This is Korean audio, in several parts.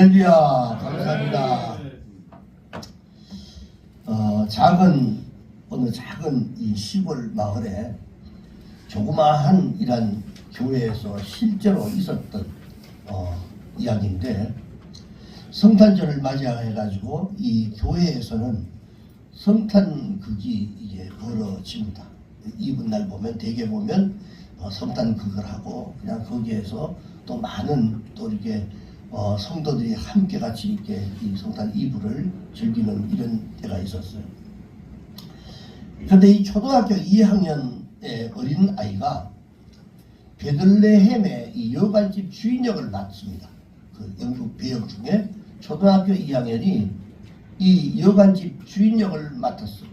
할렐루야. 감사합니다. 어느 작은 이 시골 마을에 조그마한 이런 교회에서 실제로 있었던 이야기인데, 성탄절을 맞이해가지고 이 교회에서는 성탄극이 이제 벌어집니다. 이분날 보면 대개 보면 성탄극을 하고, 그냥 거기에서 또 많은 또 이렇게 성도들이 함께 같이 이렇게 이 성탄 이브를 즐기는 이런 때가 있었어요. 그런데 이 초등학교 2학년의 어린 아이가 베들레헴의 이 여관집 주인 역을 맡습니다. 그 영국 배역 중에 초등학교 2학년이 이 여관집 주인 역을 맡았어요.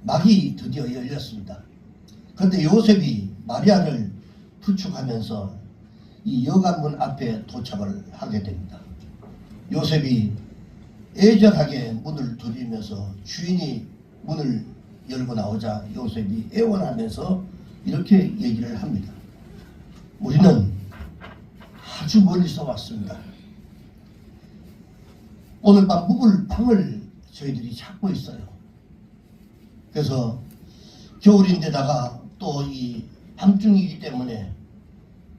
막이 드디어 열렸습니다. 그런데 요셉이 마리아를 부축하면서 이 여관문 앞에 도착을 하게 됩니다. 요셉이 애절하게 문을 두드리면서 주인이 문을 열고 나오자 요셉이 애원하면서 이렇게 얘기를 합니다. 우리는 아주 멀리서 왔습니다. 오늘 밤 묵을 방을 저희들이 찾고 있어요. 그래서 겨울인데다가 또 이 밤중이기 때문에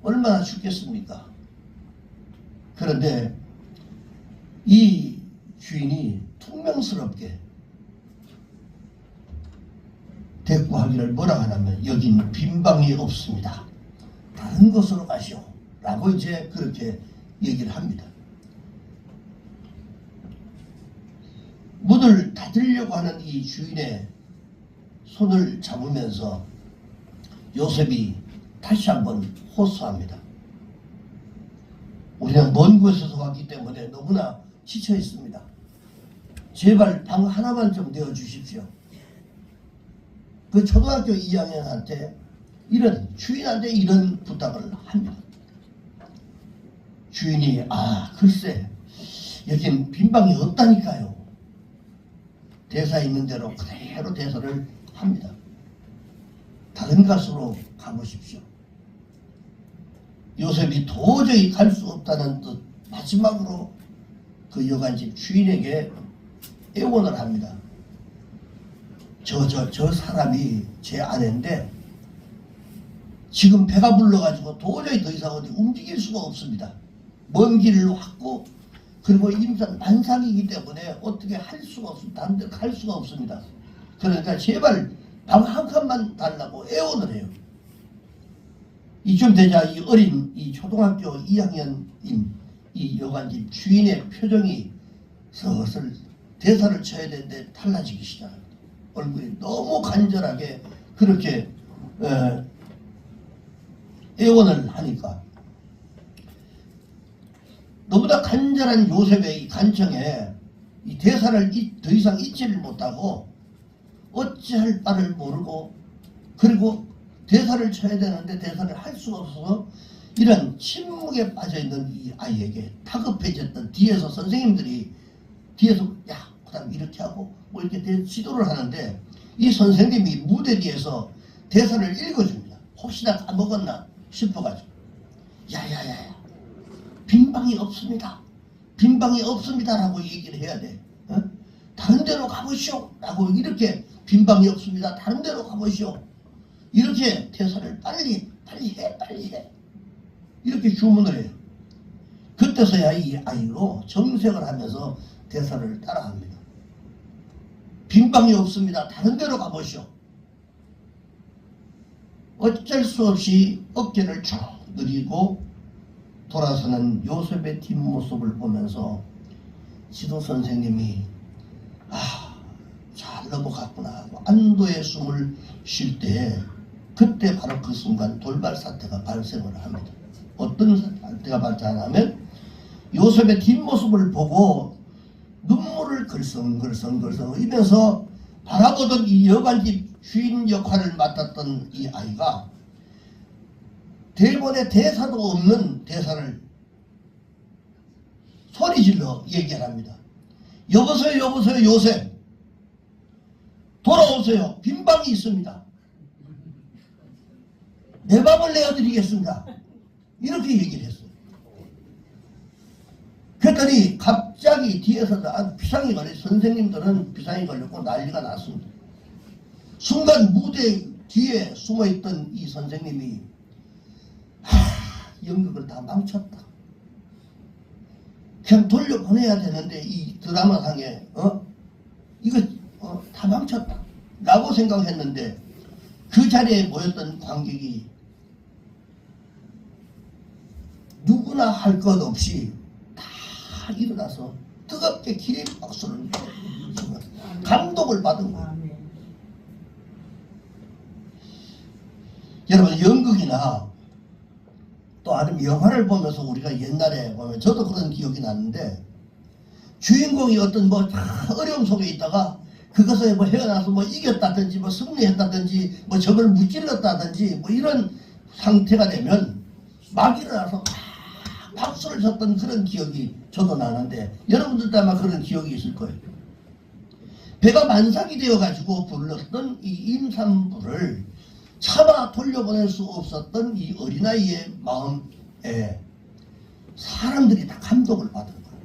얼마나 춥겠습니까? 그런데 이 주인이 퉁명스럽게 대꾸하기를 뭐라 하냐면, 여긴 빈방이 없습니다. 다른 곳으로 가시오. 라고 이제 그렇게 얘기를 합니다. 문을 닫으려고 하는 이 주인의 손을 잡으면서 요셉이 다시 한번 호소합니다. 우리는 먼 곳에서 왔기 때문에 너무나 지쳐 있습니다. 제발 방 하나만 좀 내어주십시오. 그 초등학교 2학년한테 주인한테 이런 부탁을 합니다. 주인이 글쎄 여긴 빈방이 없다니까요. 대사 있는 대로 그대로 대사를 합니다. 다른 곳으로 가보십시오. 요셉이 도저히 갈 수 없다는 듯 마지막으로 그 여관집 주인에게 애원을 합니다. 저 사람이 제 아내인데 지금 배가 불러가지고 도저히 더 이상 어디 움직일 수가 없습니다. 먼 길을 왔고, 그리고 임산 만삭이기 때문에 어떻게 할 수가 없습니다. 다른 데 갈 수가 없습니다. 그러니까 제발 방 한 칸만 달라고 애원을 해요. 이쯤 되자 이 어린 이 초등학교 2학년인 이 여관집 주인의 표정이 슬슬 대사를 쳐야 되는데 달라지기 시작합니다. 얼굴이 너무 간절하게 그렇게 애원을 하니까, 너무나 간절한 요셉의 이 간청에 이 대사를 더 이상 잊지를 못하고 어찌할 바를 모르고, 그리고 대사를 쳐야 되는데 대사를 할 수가 없어서 이런 침묵에 빠져있는 이 아이에게 다급해졌던 뒤에서 선생님들이 뒤에서 그 다음 이렇게 하고 뭐 이렇게 지도를 하는데, 이 선생님이 무대 뒤에서 대사를 읽어줍니다. 혹시나 까먹었나 싶어가지고, 야야야야 빈방이 없습니다. 빈방이 없습니다라고 얘기를 해야 돼. 다른 데로 가보시오 라고, 이렇게 빈방이 없습니다. 다른 데로 가보시오. 이렇게 대사를 빨리 해 이렇게 주문을 해요. 그때서야 이 아이로 정색을 하면서 대사를 따라합니다. 빈방이 없습니다. 다른 데로 가보시오. 어쩔 수 없이 어깨를 쭉 늘리고 돌아서는 요셉의 뒷모습을 보면서 지도 선생님이 잘 넘어갔구나 하고 안도의 숨을 쉴 때, 그때 바로 그 순간 돌발 사태가 발생을 합니다. 어떤 사태가 발생하냐면, 요셉의 뒷모습을 보고 눈물을 글썽글썽 흘리면서 바라보던 이 여관집 주인 역할을 맡았던 이 아이가 대본에 대사도 없는 대사를 소리질러 얘기를 합니다. 여보세요 요셉, 돌아오세요. 빈방이 있습니다. 내 방을 내어드리겠습니다. 이렇게 얘기를 했어요. 그 그랬더니 갑자기 뒤에서 비상이 걸려, 선생님들은 비상이 걸렸고 난리가 났습니다. 순간 무대 뒤에 숨어있던 이 선생님이 연극을 다 망쳤다. 그냥 돌려보내야 되는데 이 드라마상에 이거 다 망쳤다 라고 생각했는데, 그 자리에 모였던 관객이 누구나 할 것 없이 다 일어나서 뜨겁게 기립박수를 치며 감동을 받은 거예요. 여러분, 연극이나 또 아니면 영화를 보면서 우리가 옛날에 보면, 저도 그런 기억이 나는데, 주인공이 어떤 어려움 속에 있다가 그것을 헤어나서 이겼다든지 승리했다든지 적을 무찔렀다든지 이런 상태가 되면 막 일어나서 막 박수를 쳤던 그런 기억이 저도 나는데, 여러분들도 아마 그런 기억이 있을 거예요. 배가 만삭이 되어 가지고 불렀던 이 임산부를 차마 돌려보낼 수 없었던 이 어린아이의 마음에 사람들이 다 감동을 받은 거예요.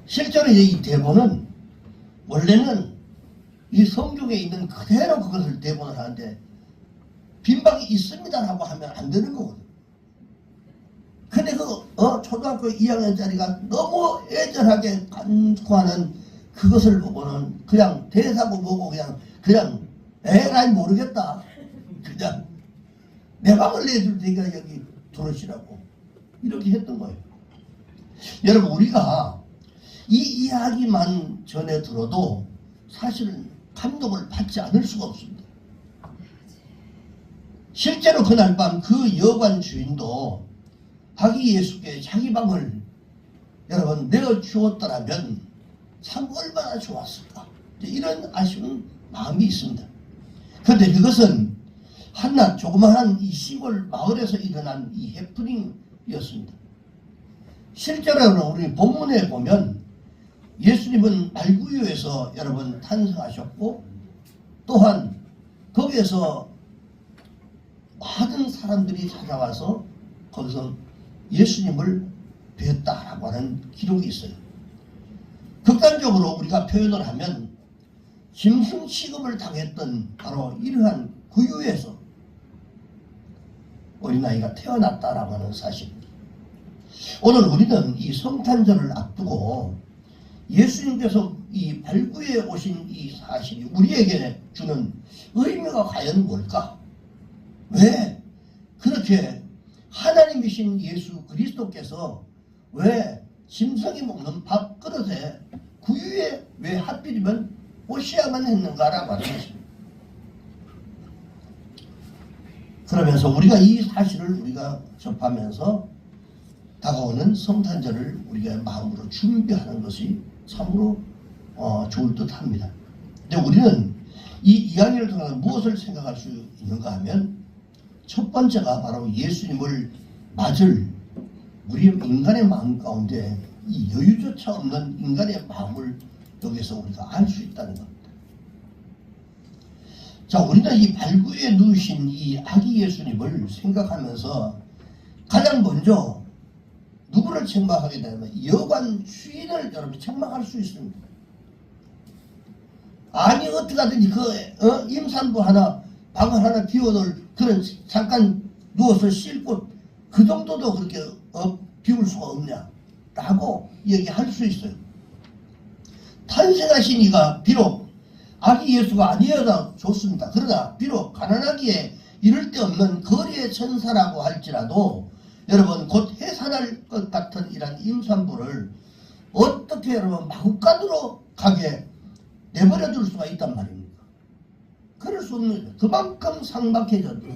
실제로 이 대본은 원래는 이 성경에 있는 그대로 그것을 대본을 하는데, 빈방이 있습니다라고 하면 안 되는 거거든요. 근데 초등학교 2학년짜리가 너무 애절하게 간구하는 그것을 보고는 그냥 대사고 뭐고 그냥 에라이 모르겠다, 그냥 내 방을 내줄 테니까 여기 들으시라고 이렇게 했던 거예요. 여러분, 우리가 이 이야기만 전해 들어도 사실은 감동을 받지 않을 수가 없습니다. 실제로 그날 밤 그 여관 주인도 아기 예수께 자기 방을 여러분 내어주었더라면 참 얼마나 좋았을까, 이런 아쉬운 마음이 있습니다. 그런데 그것은 한낱 조그마한 이 시골 마을에서 일어난 이 해프닝이었습니다. 실제로는 우리 본문에 보면 예수님은 말구유에서 여러분 탄생하셨고, 또한 거기에서 많은 사람들이 찾아와서 거기서 예수님을 뵀다라고 하는 기록이 있어요. 극단적으로 우리가 표현을 하면 짐승 취급을 당했던 바로 이러한 구유에서 어린아이가 태어났다라고 하는 사실입니다. 오늘 우리는 이 성탄절을 앞두고 예수님께서 이 발구에 오신 이 사실이 우리에게 주는 의미가 과연 뭘까? 왜 그렇게 하나님이신 예수 그리스도께서 왜 짐승이 먹는 밥그릇에 구유에 왜 하필이면 오셔야만 했는가라고 하는 것입니다. 그러면서 우리가 이 사실을 우리가 접하면서 다가오는 성탄절을 우리가 마음으로 준비하는 것이 참으로 좋을 듯 합니다. 근데 우리는 이 이야기를 통해서 무엇을 생각할 수 있는가 하면, 첫 번째가 바로 예수님을 맞을 우리 인간의 마음 가운데 이 여유조차 없는 인간의 마음을 여기서 우리가 알 수 있다는 겁니다. 자, 우리는 이 발구에 누우신 이 아기 예수님을 생각하면서 가장 먼저 누구를 책망하게 되냐면 여관 주인을 여러분 책망할 수 있습니다. 아니 어떻게 하든지 임산부 하나 방을 하나 비워놓을 그런 잠깐 누워서 씻고 그 정도도 그렇게 비울 수가 없냐 라고 얘기할 수 있어요. 탄생하신 이가 비록 아기 예수가 아니어도 좋습니다. 그러나 비록 가난하기에 이를 데 없는 거리의 천사라고 할지라도 여러분 곧 해산할 것 같은 이런 임산부를 어떻게 여러분 마구간으로 가게 내버려 둘 수가 있단 말입니까? 그럴 수 없는 거죠. 그만큼 삭막해졌죠.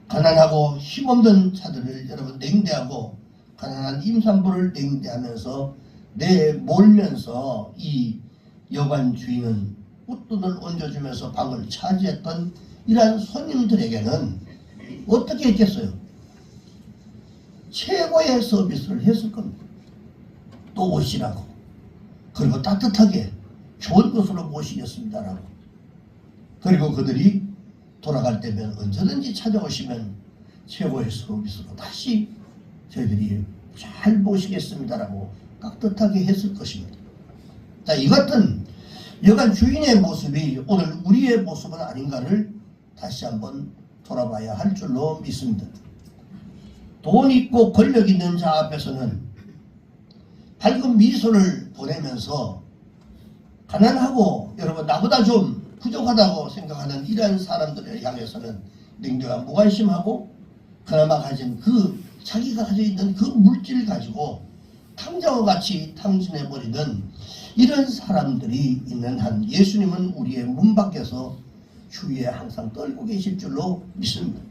가난하고 힘없는 자들을 여러분 냉대하고 가난한 임산부를 냉대하면서 내몰면서 이 여관 주인은 웃돈을 얹어주면서 방을 차지했던 이러한 손님들에게는 어떻게 했겠어요? 최고의 서비스를 했을 겁니다. 또 오시라고, 그리고 따뜻하게 좋은 곳으로 모시겠습니다라고, 그리고 그들이 돌아갈 때면 언제든지 찾아오시면 최고의 서비스로 다시 저희들이 잘 보시겠습니다라고 깍듯하게 했을 것입니다. 자, 이 같은 여간 주인의 모습이 오늘 우리의 모습은 아닌가를 다시 한번 돌아봐야 할 줄로 믿습니다. 돈 있고 권력 있는 자 앞에서는 밝은 미소를 보내면서 가난하고 여러분 나보다 좀 부족하다고 생각하는 이러한 사람들을 향해서는 냉정한 무관심하고 그나마 가진 그 자기가 가지고 있는 그 물질을 가지고 탕자와 같이 탕진해버리는 이런 사람들이 있는 한 예수님은 우리의 문 밖에서 주위에 항상 떨고 계실 줄로 믿습니다.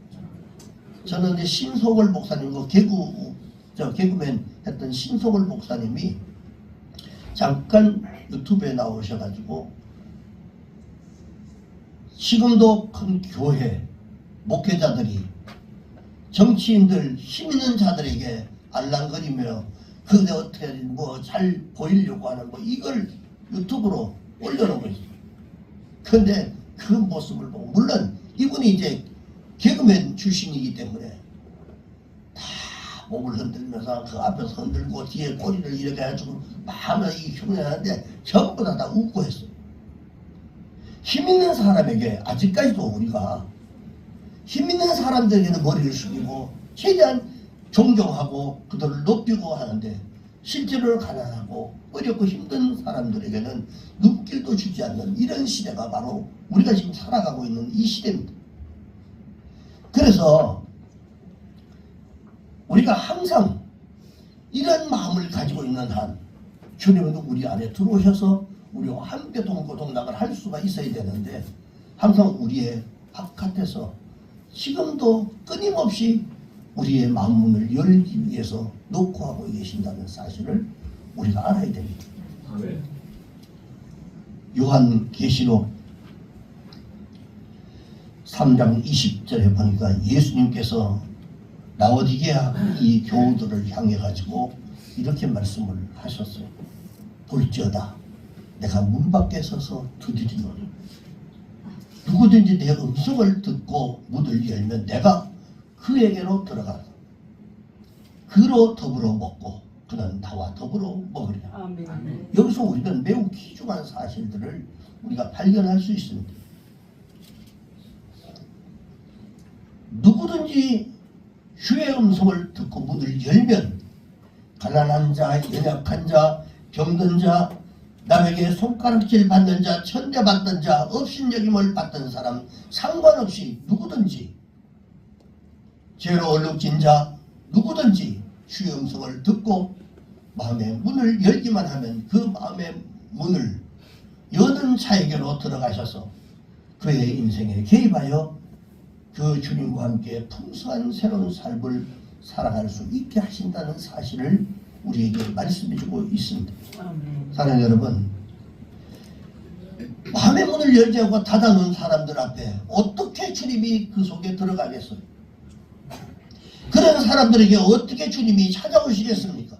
저는 이제 신소월 목사님, 개그맨 했던 신소월 목사님이 잠깐 유튜브에 나오셔가지고 지금도 큰 교회 목회자들이 정치인들 힘 있는 자들에게 알랑거리며 그게 어떻게 뭐 잘 보이려고 하는 뭐 이걸 유튜브로 올려놓고 있어요. 그런데 그 모습을 보고 물론 이분이 이제 개그맨 출신이기 때문에 다 몸을 흔들면서 그 앞에서 흔들고 뒤에 꼬리를 이렇게 해가지고 마음을 이 흉내하는데 전부 다 웃고 했어요. 힘 있는 사람에게 아직까지도 우리가 힘 있는 사람들에게는 머리를 숙이고 최대한 존경하고 그들을 높이고 하는데 실제로 가난하고 어렵고 힘든 사람들에게는 눈길도 주지 않는 이런 시대가 바로 우리가 지금 살아가고 있는 이 시대입니다. 그래서 우리가 항상 이런 마음을 가지고 있는 한 주님은 우리 안에 들어오셔서 우리와 함께 동고동락을 할 수가 있어야 되는데 항상 우리의 바깥에서 지금도 끊임없이 우리의 마음문을 열기 위해서 놓고 하고 계신다는 사실을 우리가 알아야 됩니다. 아멘. 요한계시록 3장 20절에 보니까 예수님께서 라오디게아 이 교우들을 향해 가지고 이렇게 말씀을 하셨어요. 볼지어다 내가 문 밖에 서서 두드리노니 누구든지 내 음성을 듣고 문을 열면 내가 그에게로 들어가서 그로 더불어 먹고 그는 나와 더불어 먹으리라. 아멘. 여기서 우리는 매우 귀중한 사실들을 우리가 발견할 수 있습니다. 누구든지 주의 음성을 듣고 문을 열면 가난한 자, 연약한 자, 병든 자, 남에게 손가락질 받는 자, 천대받는 자, 업신여김을 받던 사람 상관없이 누구든지 죄로 얼룩진 자 누구든지 주의 음성을 듣고 마음의 문을 열기만 하면 그 마음의 문을 여는 자에게로 들어가셔서 그의 인생에 개입하여 그 주님과 함께 풍성한 새로운 삶을 살아갈 수 있게 하신다는 사실을 우리에게 말씀해주고 있습니다. 사랑하는 여러분, 마음의 문을 열지 않고 닫아놓은 사람들 앞에 어떻게 주님이 그 속에 들어가겠어요? 그런 사람들에게 어떻게 주님이 찾아오시겠습니까?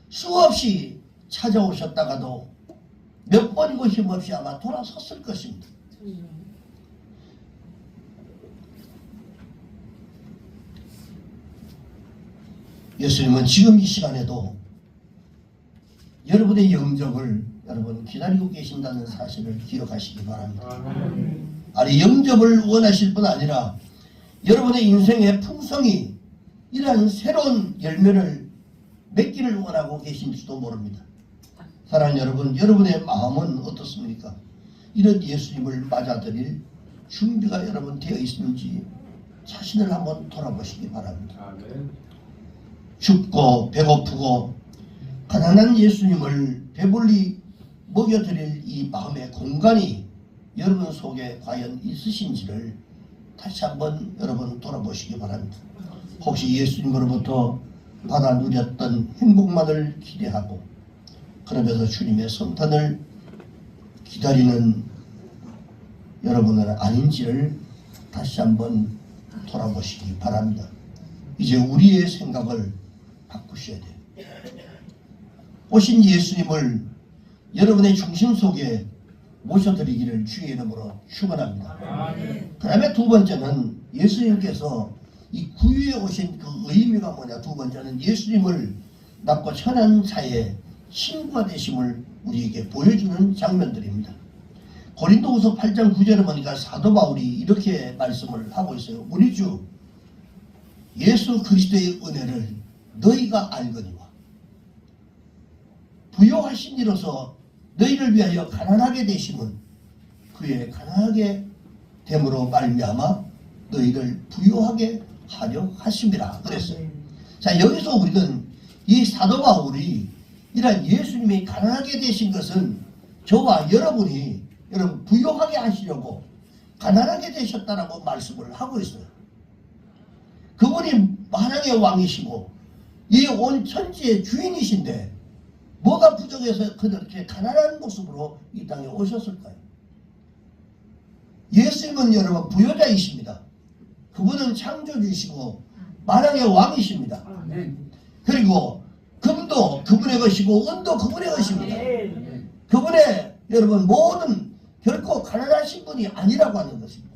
수없이 찾아오셨다가도 몇 번이고 힘없이 아마 돌아섰을 것입니다. 예수님은 지금 이 시간에도 여러분의 영접을 여러분 기다리고 계신다는 사실을 기억하시기 바랍니다. 아니 영접을 원하실 뿐 아니라 여러분의 인생의 풍성이 이러한 새로운 열매를 맺기를 원하고 계신지도 모릅니다. 사랑하는 여러분, 여러분의 마음은 어떻습니까? 이런 예수님을 맞아들일 준비가 여러분 되어 있는지 자신을 한번 돌아보시기 바랍니다. 춥고 배고프고 가난한 예수님을 배불리 먹여드릴 이 마음의 공간이 여러분 속에 과연 있으신지를 다시 한번 여러분 돌아보시기 바랍니다. 혹시 예수님으로부터 받아 누렸던 행복만을 기대하고 그러면서 주님의 성탄을 기다리는 여러분은 아닌지를 다시 한번 돌아보시기 바랍니다. 이제 우리의 생각을 바꾸셔야 돼요. 오신 예수님을 여러분의 중심 속에 모셔드리기를 주의 이름으로 축원합니다. 그 다음에 두 번째는 예수님께서 이 구유에 오신 그 의미가 뭐냐? 두 번째는 예수님을 낳고 천한 사이에 친구가 되심을 우리에게 보여주는 장면들입니다. 고린도후서 8장 9절에 보니까 사도 바울이 이렇게 말씀을 하고 있어요. 우리 주 예수 그리스도의 은혜를 너희가 알거니와 부요하신 이로서 너희를 위하여 가난하게 되심은 그의 가난하게 됨으로 말미암아 너희를 부요하게 하려 하심이라 그랬어요. 자, 여기서 우리는 이 사도 바울이 이런 예수님이 가난하게 되신 것은 저와 여러분이 여러분 부요하게 하시려고 가난하게 되셨다라고 말씀을 하고 있어요. 그분이 만왕의 왕이시고 이 온 천지의 주인이신데 뭐가 부족해서 그렇게 가난한 모습으로 이 땅에 오셨을까요? 예수님은 여러분 부요자이십니다. 그분은 창조주이시고 만왕의 왕이십니다. 그리고 금도 그분의 것이고 은도 그분의 것입니다. 그분의 여러분 모든 결코 가난하신 분이 아니라고 하는 것입니다.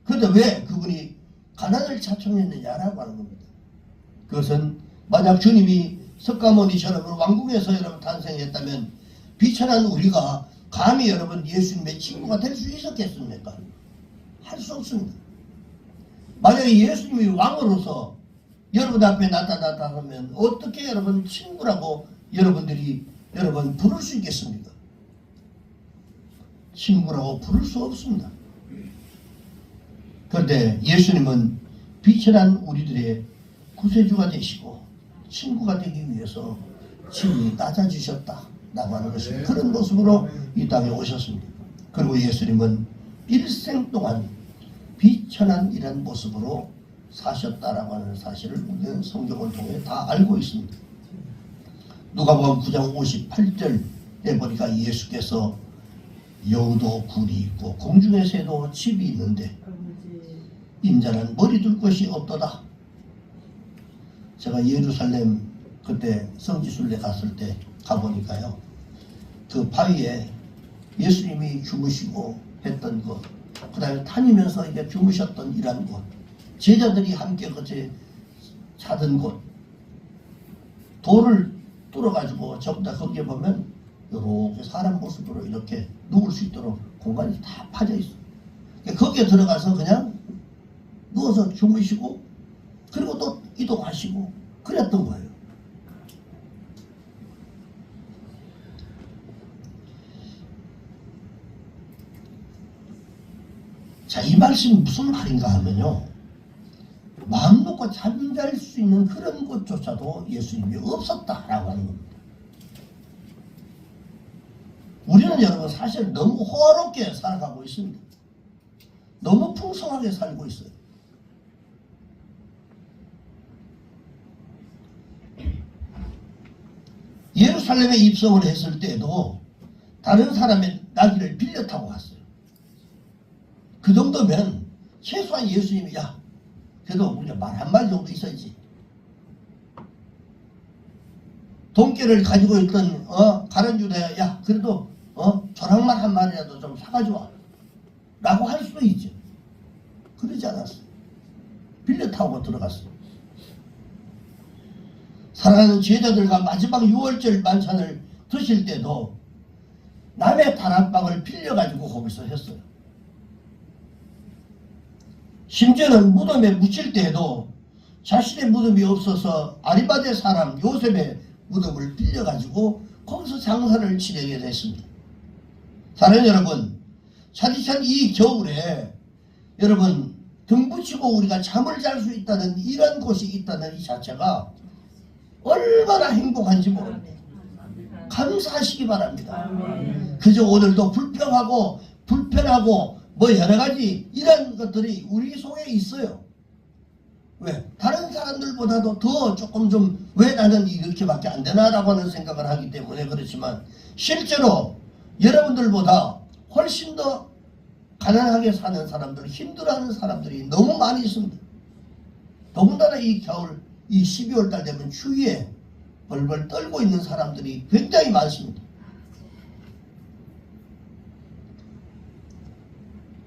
그런데 왜 그분이 가난을 자청했느냐라고 하는 겁니다. 그것은 만약 주님이 석가모니처럼 왕궁에서 여러분 탄생했다면 비천한 우리가 감히 여러분 예수님의 친구가 될 수 있었겠습니까? 할 수 없습니다. 만약에 예수님이 왕으로서 여러분 앞에 나타났다 하면 어떻게 여러분 친구라고 여러분들이 여러분 부를 수 있겠습니까? 친구라고 부를 수 없습니다. 그런데 예수님은 비천한 우리들의 구세주가 되시고 친구가 되기 위해서 친히 낮아지셨다라고 하는 것이 그런 모습으로 이 땅에 오셨습니다. 그리고 예수님은 일생 동안 비천한 이런 모습으로 사셨다라고 하는 사실을 우리는 성경을 통해 다 알고 있습니다. 누가복음 9장 58절에 보니까 예수께서 여우도 굴이 있고 공중의 새도 집이 있는데 인자는 머리 둘 곳이 없도다. 제가 예루살렘 그때 성지순례 갔을 때 가보니까요, 그 바위에 예수님이 주무시고 했던 것, 그 다음에 다니면서 이게 주무셨던 이런 곳, 제자들이 함께 같이 자던 곳, 돌을 뚫어가지고 전부 다 거기에 보면 이렇게 사람 모습으로 이렇게 누울 수 있도록 공간이 다 파져 있어요. 거기에 들어가서 그냥 누워서 주무시고 그리고 또 이동하시고 그랬던 거예요. 자, 이 말씀이 무슨 말인가 하면요, 마음 놓고 잠잘 수 있는 그런 곳조차도 예수님이 없었다라고 하는 겁니다. 우리는 여러분 사실 너무 호화롭게 살아가고 있습니다. 너무 풍성하게 살고 있어요. 예루살렘에 입성을 했을 때도 다른 사람의 나귀를 빌려 타고 갔어요. 그 정도면 최소한 예수님이 야 그래도 우리가 말 한마디 정도 있어야지. 돈깨를 가지고 있던 가룟 유다야, 야 그래도 조랑말 한 마리라도 좀 사가지고 라고 할 수도 있죠. 그러지 않았어요. 빌려 타고 들어갔어요. 사랑하는 제자들과 마지막 6월절 만찬을 드실 때도 남의 다락방을 빌려가지고 거기서 했어요. 심지어는 무덤에 묻힐 때에도 자신의 무덤이 없어서 아리마대 사람 요셉의 무덤을 빌려가지고 거기서 장사를 지내게 됐습니다. 사랑하는 여러분, 차디찬 이 겨울에 여러분 등 붙이고 우리가 잠을 잘 수 있다는 이런 곳이 있다는 이 자체가 얼마나 행복한지 모릅니다. 감사하시기 바랍니다. 그저 오늘도 불편하고 뭐 여러가지 이런 것들이 우리 속에 있어요. 왜? 다른 사람들보다도 더 조금 좀 왜 나는 이렇게밖에 안 되나라고 하는 생각을 하기 때문에 그렇지만 실제로 여러분들보다 훨씬 더 가난하게 사는 사람들, 힘들어하는 사람들이 너무 많이 있습니다. 더군다나 이 겨울, 이 12월 달 되면 추위에 벌벌 떨고 있는 사람들이 굉장히 많습니다.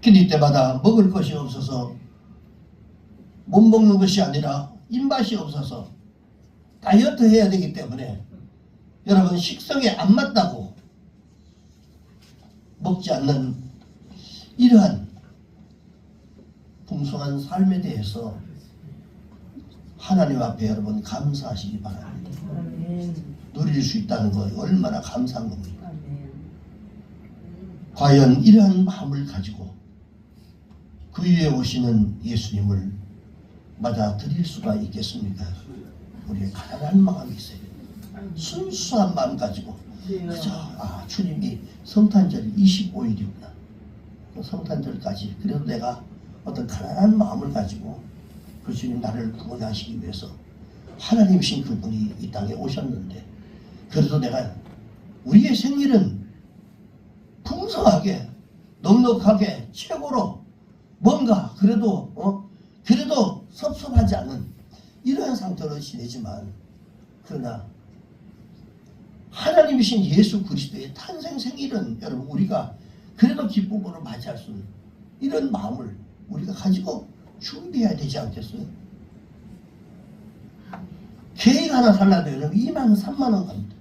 근데 이때마다 먹을 것이 없어서 못 먹는 것이 아니라 입맛이 없어서 다이어트 해야 되기 때문에 여러분 식성에 안 맞다고 먹지 않는 이러한 풍성한 삶에 대해서 하나님 앞에 여러분 감사하시기 바랍니다. 누릴 수 있다는 거 얼마나 감사한 겁니까? 과연 이러한 마음을 가지고 그 위에 오시는 예수님을 맞아들일 수가 있겠습니까? 우리의 가난한 마음이 있어야 됩니다. 순수한 마음 가지고 그저 주님이 성탄절 25일이구나. 성탄절까지 그래도 내가 어떤 가난한 마음을 가지고 그 주님 나를 구원하시기 위해서 하나님이신 그분이 이 땅에 오셨는데 그래도 내가 우리의 생일은 풍성하게 넉넉하게 최고로 뭔가 그래도 그래도 섭섭하지 않은 이러한 상태로 지내지만 그러나 하나님이신 예수 그리스도의 탄생 생일은 여러분 우리가 그래도 기쁨으로 맞이할 수 있는 이런 마음을 우리가 가지고 준비해야 되지 않겠어요? 케이크 하나 살라도 여러분 2만 3만 원 갑니다.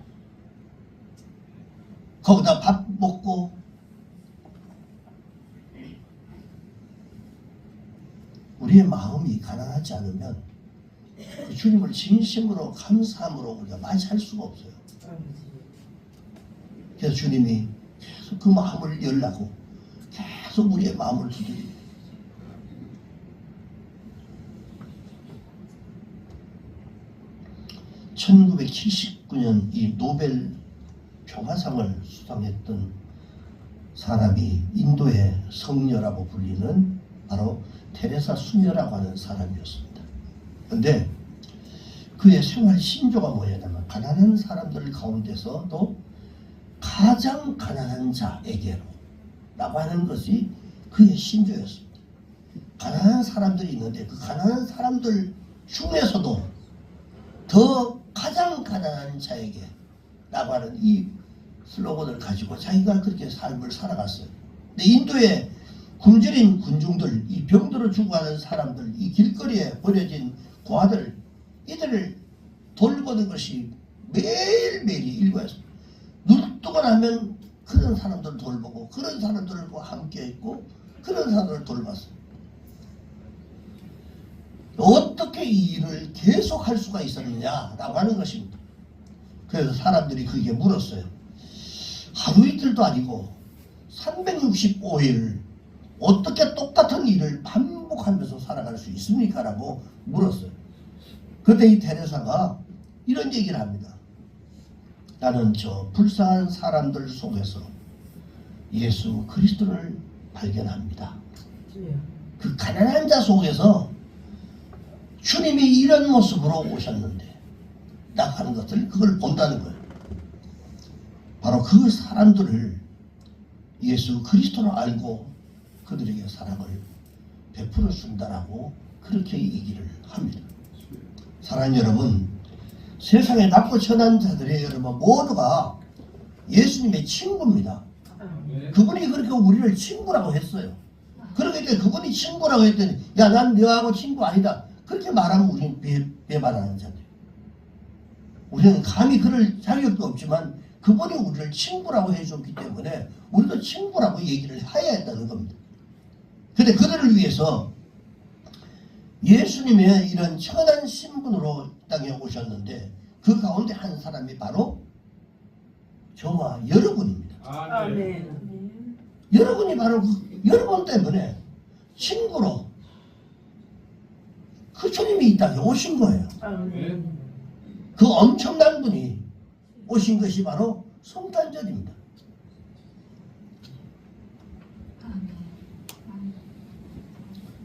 거기다 밥 먹고 우리의 마음이 가난하지 않으면 그 주님을 진심으로 감사함으로 우리가 맞이할 수가 없어요. 그래서 주님이 계속 그 마음을 열라고 계속 우리의 마음을 두드립니다. (1979년) 이 노벨 평화상을 수상했던 사람이 인도의 성녀라고 불리는 바로 테레사 수녀라고 하는 사람이었습니다. 그런데 그의 생활 신조가 뭐냐면 가난한 사람들 가운데서도 가장 가난한 자에게로 라고 하는 것이 그의 신조였습니다. 가난한 사람들이 있는데 그 가난한 사람들 중에서도 더 가장 가난한 자에게 라고 하는 이 슬로건을 가지고 자기가 그렇게 삶을 살아갔어요. 근데 인도의 굶주린 군중들, 이 병들어 죽어가는 사람들, 이 길거리에 버려진 고아들, 이들을 돌보는 것이 매일매일이 일과였습니다. 눈 뜨고 나면 그런 사람들을 돌보고 그런 사람들과 함께 있고 그런 사람들을 돌봤어요. 어떻게 이 일을 계속 할 수가 있었느냐라고 하는 것입니다. 그래서 사람들이 그게 물었어요. 하루 이틀도 아니고 365일 어떻게 똑같은 일을 반복하면서 살아갈 수 있습니까? 라고 물었어요. 그때 이 테레사가 이런 얘기를 합니다. 나는 저 불쌍한 사람들 속에서 예수 그리스도를 발견합니다. 그 가난한 자 속에서 주님이 이런 모습으로 오셨는데 나가는 것들 그걸 본다는 거예요. 바로 그 사람들을 예수 그리스도로 알고 그들에게 사랑을 베풀어 준다라고 그렇게 얘기를 합니다. 사랑하는 여러분, 세상에 낮고 천한 자들의 여러분 모두가 예수님의 친구입니다. 그분이 그렇게 우리를 친구라고 했어요. 그렇기 때문에 그분이 친구라고 했더니 야, 난 너하고 친구 아니다. 그렇게 말하면 우리는 배반하는 자들. 우리는 감히 그럴 자격도 없지만 그분이 우리를 친구라고 해줬기 때문에 우리도 친구라고 얘기를 해야 했다는 겁니다. 근데 그들을 위해서 예수님의 이런 천한 신분으로 땅에 오셨는데 그 가운데 한 사람이 바로 저와 여러분입니다. 아멘. 여러분이 바로 여러분 때문에 친구로 그 주님이 이 땅에 오신 거예요. 아멘. 그 엄청난 분이 오신 것이 바로 성탄절입니다.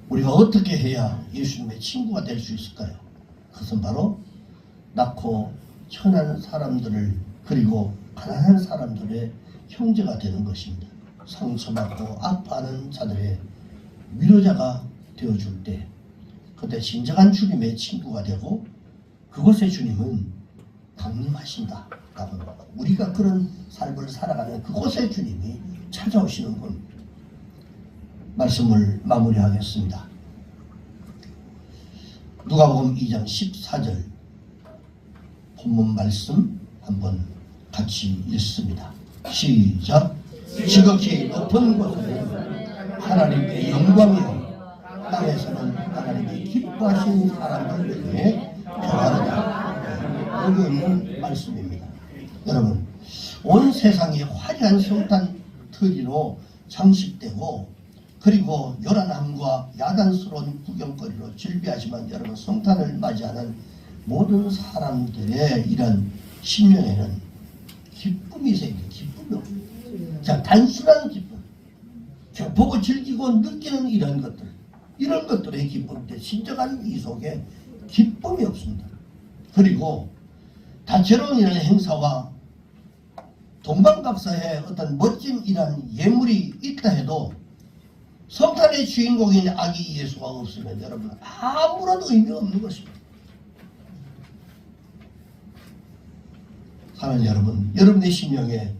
우리가 어떻게 해야 예수님의 친구가 될 수 있을까요? 그것은 바로 낳고 천한 사람들을 그리고 가난한 사람들의 형제가 되는 것입니다. 상처받고 아파하는 자들의 위로자가 되어줄 때 그때 진정한 주님의 친구가 되고 그곳에 주님은 강림하신다. 우리가 그런 삶을 살아가는 그곳에 주님이 찾아오시는 겁니다. 말씀을 마무리하겠습니다. 누가복음 2장 14절 본문 말씀 한번 같이 읽습니다. 시작. 지극히 높은 곳에는 하나님께 영광이요 땅에서는 하나님께 기뻐하신 사람들 중에 평안이다. 여기 있는 말씀입니다. 여러분, 온 세상이 화려한 성탄 트리로 장식되고 그리고 요란함과 야단스러운 구경거리로 즐비하지만 여러분, 성탄을 맞이하는 모든 사람들의 이런 심령에는 기쁨이 생겨요. 기쁨이 없어요. 자, 단순한 기쁨, 보고 즐기고 느끼는 이런 것들, 이런 것들의 기쁨인데 진정한 이 속에 기쁨이 없습니다. 그리고 다채로운 이런 행사와 동방박사의 어떤 멋진 이런 예물이 있다 해도 성탄의 주인공인 아기 예수가 없으면 여러분 아무런 의미가 없는 것입니다. 사랑하는 여러분, 여러분의 심령에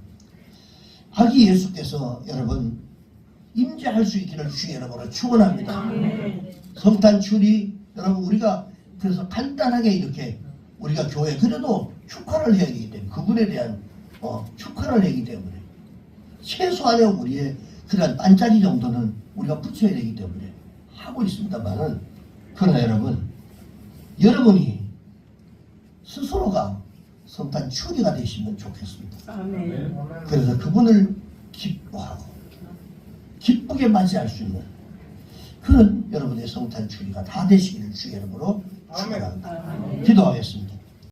아기 예수께서 여러분 임재할 수 있기를 주의 이름으로 축원합니다. 성탄 주리 여러분, 우리가 그래서 간단하게 이렇게 우리가 교회 그래도 축하를 해야 되기 때문에 그분에 대한 축하를 하기 때문에 최소한의 우리의 그런 반짜리 정도는 우리가 붙여야 되기 때문에 하고 있습니다만은, 그러나 여러분, 여러분이 스스로가 성탄 추리가 되시면 좋겠습니다. 아멘. 그래서 그분을 기뻐하고 기쁘게 맞이할 수 있는 그런 여러분의 성탄 추리가 다 되시기를 주의 이름으로 축원합니다. 기도하겠습니다.